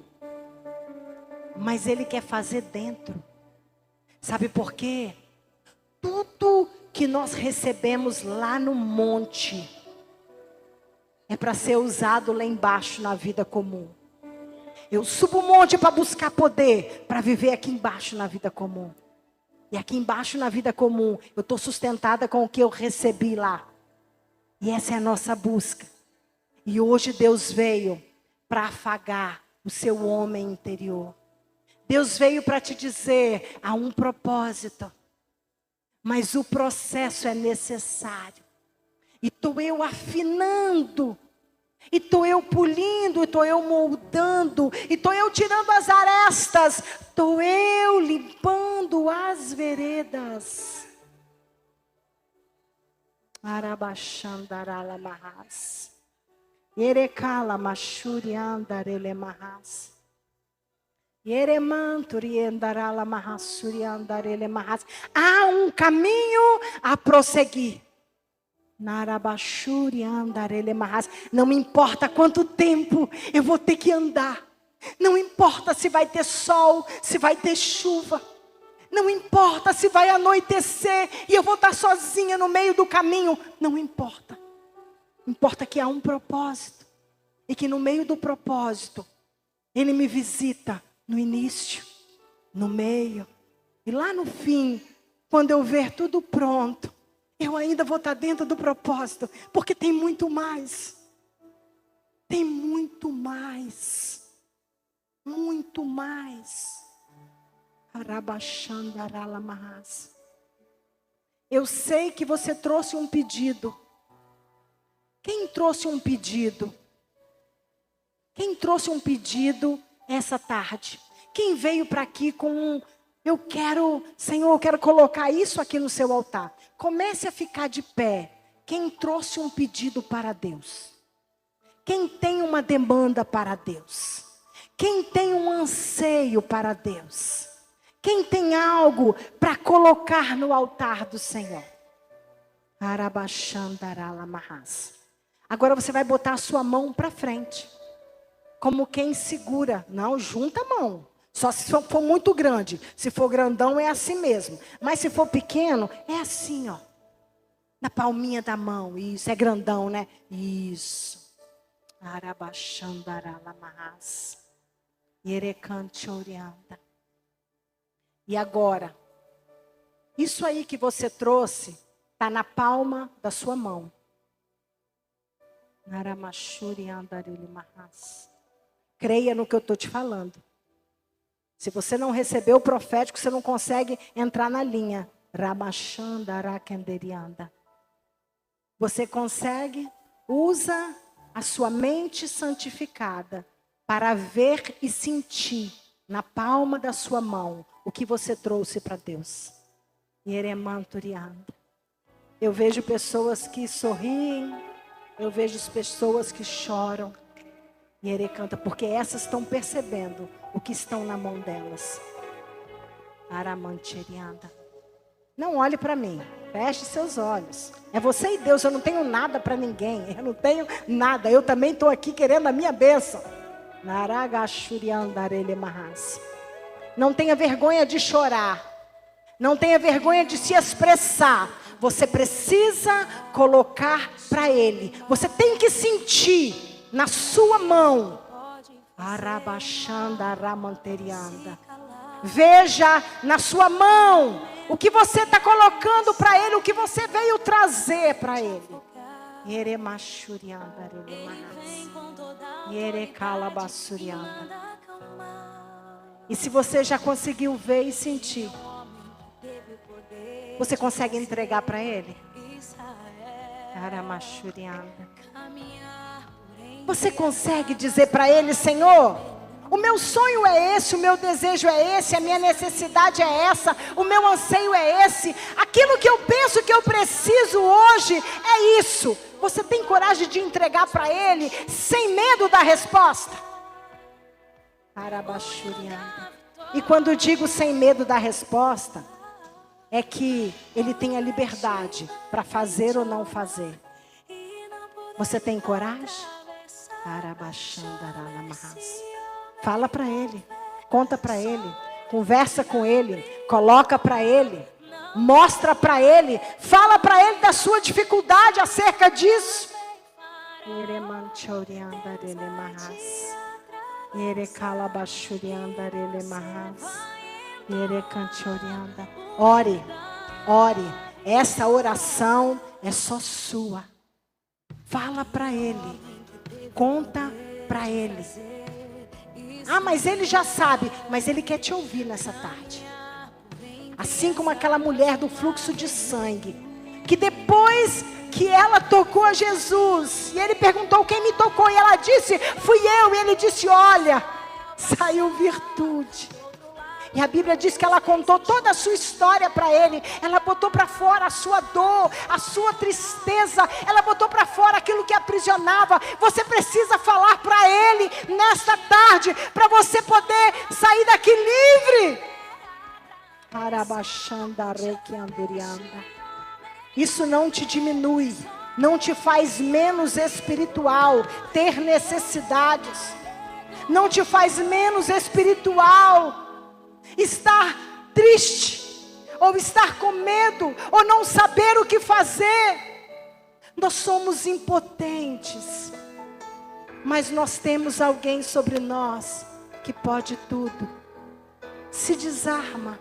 Mas Ele quer fazer dentro. Sabe por quê? Tudo que nós recebemos lá no monte é para ser usado lá embaixo na vida comum. Eu subo o monte para buscar poder, para viver aqui embaixo na vida comum. E aqui embaixo na vida comum, eu estou sustentada com o que eu recebi lá. E essa é a nossa busca. E hoje Deus veio para afagar o seu homem interior. Deus veio para te dizer, há um propósito. Mas o processo é necessário. E estou eu afinando. E estou eu pulindo, e estou eu moldando, e estou eu tirando as arestas, estou eu limpando as veredas. Arabachandaralamahas. Yerekala machuriandarelemahas. Yeremanturiendaralamahassuriandarelemahas. Há um caminho a prosseguir. Não me importa quanto tempo eu vou ter que andar. Não importa se vai ter sol, se vai ter chuva. Não importa se vai anoitecer e eu vou estar sozinha no meio do caminho. Não importa. Importa que há um propósito. E que no meio do propósito, Ele me visita no início, no meio. E lá no fim, quando eu ver tudo pronto, eu ainda vou estar dentro do propósito, porque tem muito mais. Tem muito mais. Muito mais. Arabachandaralamahas. Eu sei que você trouxe um pedido. Quem trouxe um pedido? Quem trouxe um pedido essa tarde? Quem veio para aqui com eu quero, Senhor, eu quero colocar isso aqui no seu altar. Comece a ficar de pé. Quem trouxe um pedido para Deus? Quem tem uma demanda para Deus? Quem tem um anseio para Deus? Quem tem algo para colocar no altar do Senhor? Arabachandaralamahas. Agora você vai botar a sua mão para frente. Como quem segura. Não, junta a mão. Só se for muito grande. Se for grandão, é assim mesmo. Mas se for pequeno, é assim, ó. Na palminha da mão. Isso, é grandão, né? Isso. Arabachandaralamahas. Yerecantiorianda. E agora, isso aí que você trouxe, está na palma da sua mão. Naramachuriandarilmahas. Creia no que eu estou te falando. Se você não recebeu o profético, você não consegue entrar na linha. Ramachandarakenderianda. Você consegue? Usa a sua mente santificada para ver e sentir na palma da sua mão o que você trouxe para Deus. Yeremanturianda. Eu vejo pessoas que sorriem. Eu vejo pessoas que choram. E ele canta, porque essas estão percebendo o que estão na mão delas. Aramancherianda. Não olhe para mim. Feche seus olhos. É você e Deus. Eu não tenho nada para ninguém. Eu não tenho nada. Eu também estou aqui querendo a minha bênção. Não tenha vergonha de chorar. Não tenha vergonha de se expressar. Você precisa colocar para Ele. Você tem que sentir na sua mão. Veja na sua mão o que você está colocando para Ele, o que você veio trazer para Ele. E se você já conseguiu ver e sentir, você consegue entregar para Ele? Você consegue dizer para Ele: Senhor, o meu sonho é esse, o meu desejo é esse, a minha necessidade é essa, o meu anseio é esse, aquilo que eu penso que eu preciso hoje é isso. Você tem coragem de entregar para Ele sem medo da resposta? E quando digo sem medo da resposta, é que Ele tem a liberdade para fazer ou não fazer. Você tem coragem? Fala para Ele, conta para Ele, conversa com Ele, coloca para Ele, mostra para Ele, fala para Ele da sua dificuldade acerca disso. Ore, ore, essa oração é só sua. Fala para Ele, conta para Ele. Ah, mas Ele já sabe, mas Ele quer te ouvir nessa tarde. Assim como aquela mulher do fluxo de sangue, que depois que ela tocou a Jesus, e Ele perguntou quem me tocou, e ela disse, fui eu, e Ele disse, olha, saiu virtude. E a Bíblia diz que ela contou toda a sua história para Ele. Ela botou para fora a sua dor, a sua tristeza. Ela botou para fora aquilo que aprisionava. Você precisa falar para Ele nesta tarde, para você poder sair daqui livre. Isso não te diminui, não te faz menos espiritual ter necessidades. Não te faz menos espiritual estar triste, ou estar com medo, ou não saber o que fazer. Nós somos impotentes, mas nós temos alguém sobre nós que pode tudo. Se desarma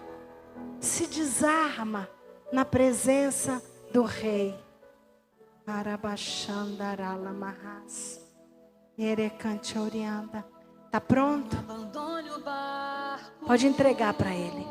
na presença do Rei. Tá pronto? Pode entregar para Ele.